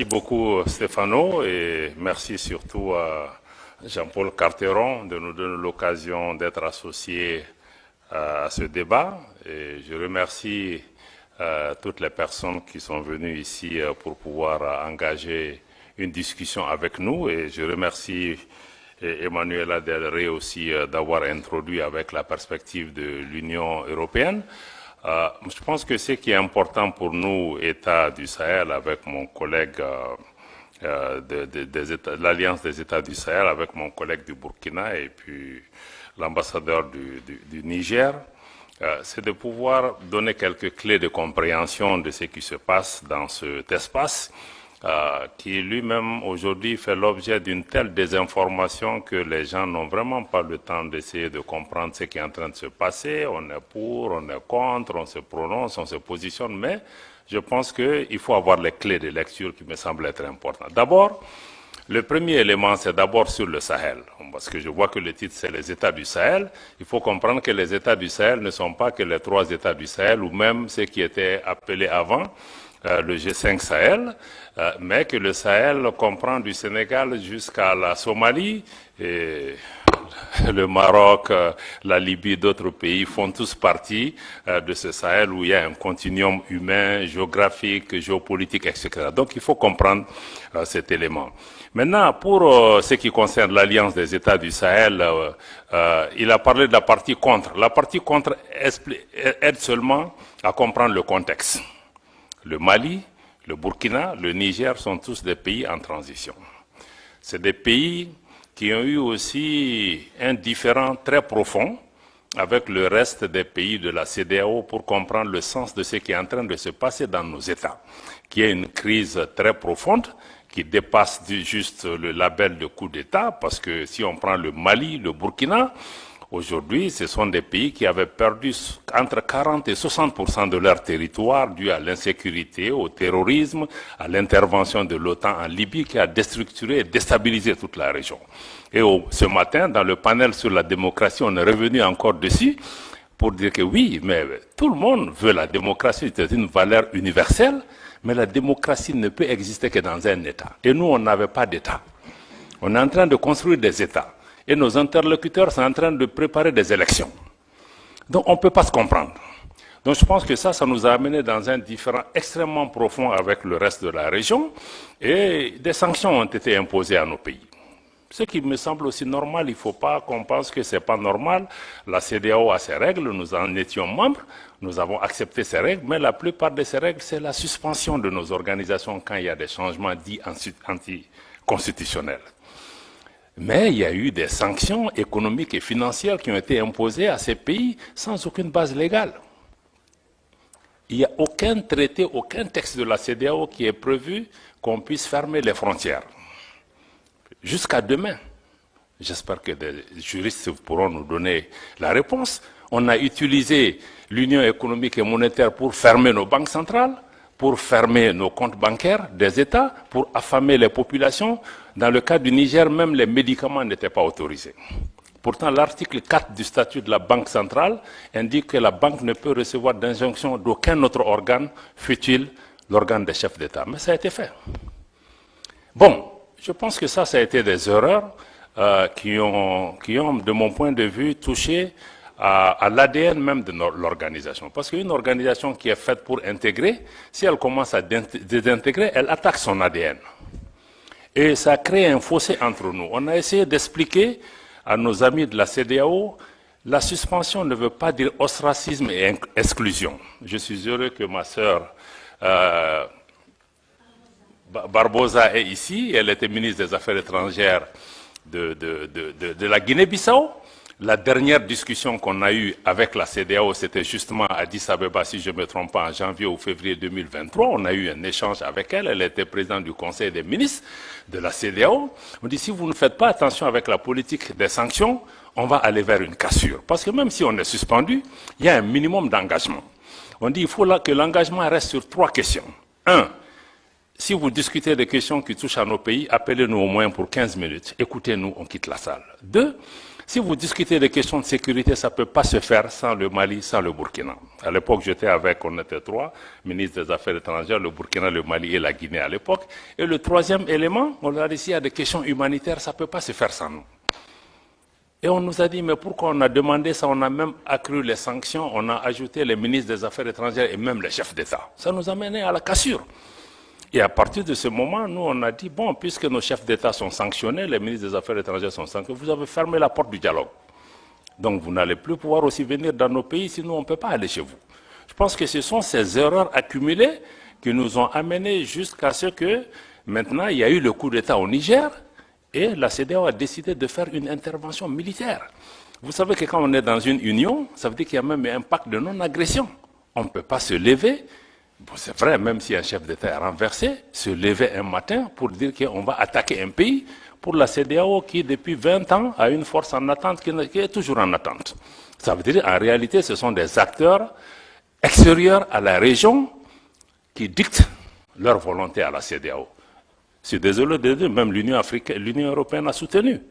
Merci beaucoup Stéphano et merci surtout à Jean-Paul Carteron de nous donner l'occasion d'être associés à ce débat. Et je remercie toutes les personnes qui sont venues ici pour pouvoir engager une discussion avec nous. Et je remercie Emmanuela Del Rey aussi d'avoir introduit avec la perspective de l'Union européenne. Je pense que ce qui est important pour nous, États du Sahel, avec mon collègue de l'Alliance des États du Sahel, avec mon collègue du Burkina et puis l'ambassadeur du Niger, c'est de pouvoir donner quelques clés de compréhension de ce qui se passe dans cet espace qui lui-même aujourd'hui fait l'objet d'une telle désinformation que les gens n'ont vraiment pas le temps d'essayer de comprendre ce qui est en train de se passer. On est pour, on est contre, on se prononce, on se positionne, mais je pense qu'il faut avoir les clés de lecture qui me semblent être importantes. D'abord, le premier élément, c'est d'abord sur le Sahel, parce que je vois que le titre, c'est les États du Sahel. Il faut comprendre que les États du Sahel ne sont pas que les 3 États du Sahel, ou même ceux qui étaient appelés avant le G5 Sahel, mais que le Sahel comprend du Sénégal jusqu'à la Somalie, et le Maroc, la Libye, d'autres pays font tous partie de ce Sahel où il y a un continuum humain, géographique, géopolitique, etc. Donc il faut comprendre cet élément. Maintenant, pour ce qui concerne l'Alliance des États du Sahel, il a parlé de la partie contre. La partie contre aide seulement à comprendre le contexte. Le Mali, le Burkina, le Niger sont tous des pays en transition. C'est des pays qui ont eu aussi un différend très profond avec le reste des pays de la CEDEAO pour comprendre le sens de ce qui est en train de se passer dans nos États, qui est une crise très profonde qui dépasse juste le label de coup d'État, parce que si on prend le Mali, le Burkina, aujourd'hui, ce sont des pays qui avaient perdu entre 40 et 60% de leur territoire dû à l'insécurité, au terrorisme, à l'intervention de l'OTAN en Libye qui a déstructuré et déstabilisé toute la région. Et ce matin, dans le panel sur la démocratie, on est revenu encore dessus pour dire que oui, mais tout le monde veut la démocratie, c'est une valeur universelle, mais la démocratie ne peut exister que dans un État. Et nous, on n'avait pas d'État. On est en train de construire des États. Et nos interlocuteurs sont en train de préparer des élections. Donc on ne peut pas se comprendre. Donc je pense que ça nous a amené dans un différend extrêmement profond avec le reste de la région. Et des sanctions ont été imposées à nos pays. Ce qui me semble aussi normal, il ne faut pas qu'on pense que ce n'est pas normal. La CEDEAO a ses règles, nous en étions membres, nous avons accepté ces règles, mais la plupart de ces règles, c'est la suspension de nos organisations quand il y a des changements dits anticonstitutionnels. Mais il y a eu des sanctions économiques et financières qui ont été imposées à ces pays sans aucune base légale. Il n'y a aucun traité, aucun texte de la CEDEAO qui est prévu qu'on puisse fermer les frontières. Jusqu'à demain. J'espère que des juristes pourront nous donner la réponse. On a utilisé l'Union économique et monétaire pour fermer nos banques centrales, pour fermer nos comptes bancaires des États, pour affamer les populations. Dans le cas du Niger, même les médicaments n'étaient pas autorisés. Pourtant, l'article 4 du statut de la Banque centrale indique que la banque ne peut recevoir d'injonction d'aucun autre organe, fût-il l'organe des chefs d'État. Mais ça a été fait. Bon, je pense que ça a été des erreurs qui ont, de mon point de vue, touché à l'ADN même de l'organisation. Parce qu'une organisation qui est faite pour intégrer, si elle commence à désintégrer, elle attaque son ADN. Et ça crée un fossé entre nous. On a essayé d'expliquer à nos amis de la CEDEAO, la suspension ne veut pas dire ostracisme et exclusion. Je suis heureux que ma sœur Barbosa est ici. Elle était ministre des Affaires étrangères de la Guinée-Bissau. La dernière discussion qu'on a eue avec la CEDEAO, c'était justement à Addis Abeba, si je ne me trompe pas, en janvier ou février 2023. On a eu un échange avec elle. Elle était présidente du Conseil des ministres de la CEDEAO. On dit, si vous ne faites pas attention avec la politique des sanctions, on va aller vers une cassure. Parce que même si on est suspendu, il y a un minimum d'engagement. On dit, il faut que l'engagement reste sur 3 questions. 1, Si vous discutez des questions qui touchent à nos pays, appelez-nous au moins pour 15 minutes. Écoutez-nous, on quitte la salle. 2, si vous discutez des questions de sécurité, ça ne peut pas se faire sans le Mali, sans le Burkina. À l'époque, on était 3, ministre des Affaires étrangères, le Burkina, le Mali et la Guinée à l'époque. Et le 3e élément, on a dit, s'il y a des questions humanitaires, ça ne peut pas se faire sans nous. Et on nous a dit, mais pourquoi on a demandé ça? On a même accru les sanctions, on a ajouté les ministres des Affaires étrangères et même les chefs d'État. Ça nous a mené à la cassure. Et à partir de ce moment, nous, on a dit, bon, puisque nos chefs d'État sont sanctionnés, les ministres des Affaires étrangères sont sanctionnés, vous avez fermé la porte du dialogue. Donc, vous n'allez plus pouvoir aussi venir dans nos pays, sinon on ne peut pas aller chez vous. Je pense que ce sont ces erreurs accumulées qui nous ont amenés jusqu'à ce que, maintenant, il y a eu le coup d'État au Niger, et la CEDEAO a décidé de faire une intervention militaire. Vous savez que quand on est dans une union, ça veut dire qu'il y a même un pacte de non-agression. On ne peut pas se lever. Bon, c'est vrai, même si un chef d'État est renversé, se lever un matin pour dire qu'on va attaquer un pays, pour la CEDEAO qui, depuis 20 ans, a une force en attente qui est toujours en attente. Ça veut dire, en réalité, ce sont des acteurs extérieurs à la région qui dictent leur volonté à la CEDEAO. Je suis désolé de dire, même l'Union européenne a soutenu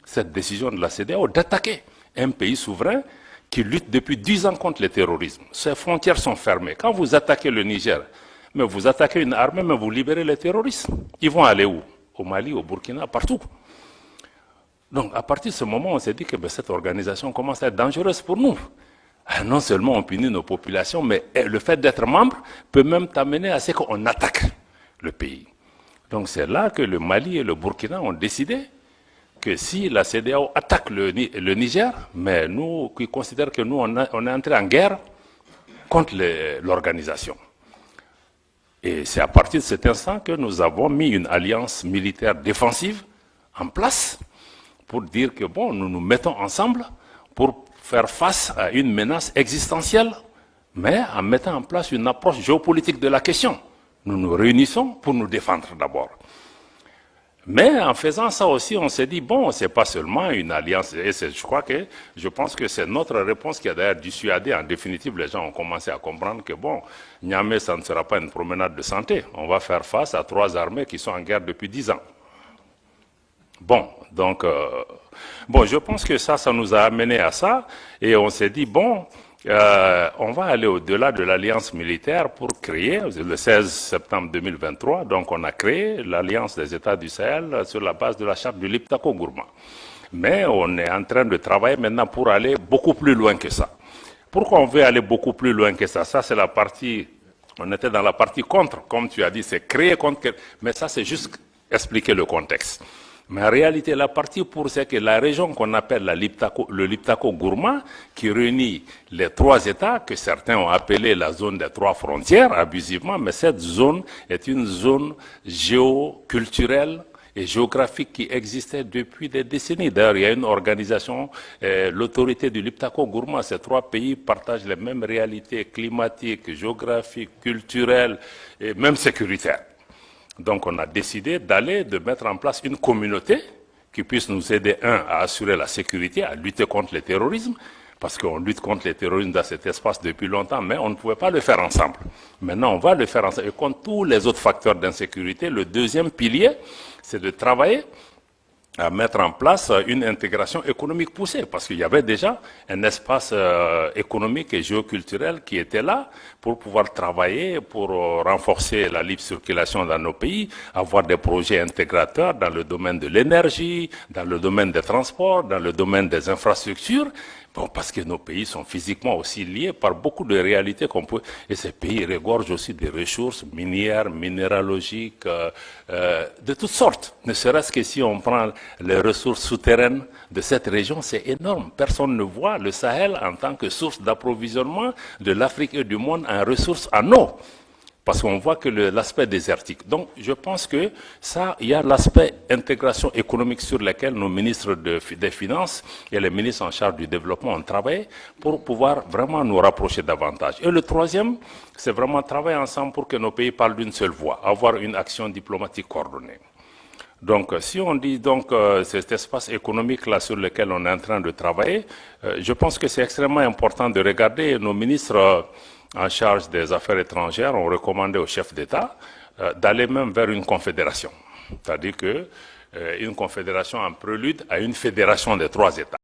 cette décision de la CEDEAO d'attaquer un pays souverain qui lutte depuis 10 ans contre le terrorisme. Ses frontières sont fermées. Quand vous attaquez le Niger, mais vous attaquez une armée, mais vous libérez les terroristes. Ils vont aller où? Au Mali, au Burkina, partout. Donc, à partir de ce moment, on s'est dit que cette organisation commence à être dangereuse pour nous. Non seulement on punit nos populations, mais le fait d'être membre peut même t'amener à ce qu'on attaque le pays. Donc, c'est là que le Mali et le Burkina ont décidé que si la CEDEAO attaque le Niger, mais nous qui considérons que nous, on est entré en guerre contre l'organisation. Et c'est à partir de cet instant que nous avons mis une alliance militaire défensive en place pour dire que bon, nous nous mettons ensemble pour faire face à une menace existentielle, mais en mettant en place une approche géopolitique de la question. Nous nous réunissons pour nous défendre d'abord. Mais en faisant ça aussi, on s'est dit, bon, c'est pas seulement une alliance, et je pense que c'est notre réponse qui a d'ailleurs dissuadé. En définitive, les gens ont commencé à comprendre que, bon, Niamey, ça ne sera pas une promenade de santé. On va faire face à 3 armées qui sont en guerre depuis 10 ans. Bon, donc, je pense que ça nous a amené à ça, et on s'est dit, bon, on va aller au-delà de l'alliance militaire pour créer, le 16 septembre 2023, donc on a créé l'alliance des États du Sahel sur la base de la charte du Liptako-Gourma. Mais on est en train de travailler maintenant pour aller beaucoup plus loin que ça. Pourquoi on veut aller beaucoup plus loin que ça? Ça, c'est la partie, on était dans la partie contre, comme tu as dit, c'est créer contre, mais ça, c'est juste expliquer le contexte. Mais en réalité, la partie pour c'est que la région qu'on appelle le Liptako-Gourma, qui réunit les 3 États, que certains ont appelé la zone des 3 frontières, abusivement, mais cette zone est une zone géoculturelle et géographique qui existait depuis des décennies. D'ailleurs, il y a une organisation, l'autorité du Liptako-Gourma, ces 3 pays partagent les mêmes réalités climatiques, géographiques, culturelles et même sécuritaires. Donc on a décidé de mettre en place une communauté qui puisse nous aider, à assurer la sécurité, à lutter contre le terrorisme, parce qu'on lutte contre le terrorisme dans cet espace depuis longtemps, mais on ne pouvait pas le faire ensemble. Maintenant, on va le faire ensemble. Et contre tous les autres facteurs d'insécurité, le deuxième pilier, c'est de travailler à mettre en place une intégration économique poussée, parce qu'il y avait déjà un espace économique et géoculturel qui était là pour pouvoir travailler, pour renforcer la libre circulation dans nos pays, avoir des projets intégrateurs dans le domaine de l'énergie, dans le domaine des transports, dans le domaine des infrastructures. Bon, parce que nos pays sont physiquement aussi liés par beaucoup de réalités qu'on peut... Et ces pays regorgent aussi des ressources minières, minéralogiques, de toutes sortes. Ne serait-ce que si on prend les ressources souterraines de cette région, c'est énorme. Personne ne voit le Sahel en tant que source d'approvisionnement de l'Afrique et du monde en ressources en eau. Parce qu'on voit que l'aspect désertique. Donc, je pense que ça, il y a l'aspect intégration économique sur lequel nos ministres des Finances et les ministres en charge du développement ont travaillé pour pouvoir vraiment nous rapprocher davantage. Et le troisième, c'est vraiment travailler ensemble pour que nos pays parlent d'une seule voix, avoir une action diplomatique coordonnée. Donc, si on dit donc cet espace économique-là sur lequel on est en train de travailler, je pense que c'est extrêmement important de regarder nos ministres en charge des affaires étrangères ont recommandé au chef d'État d'aller même vers une confédération. C'est-à-dire que une confédération en prélude à une fédération des 3 États.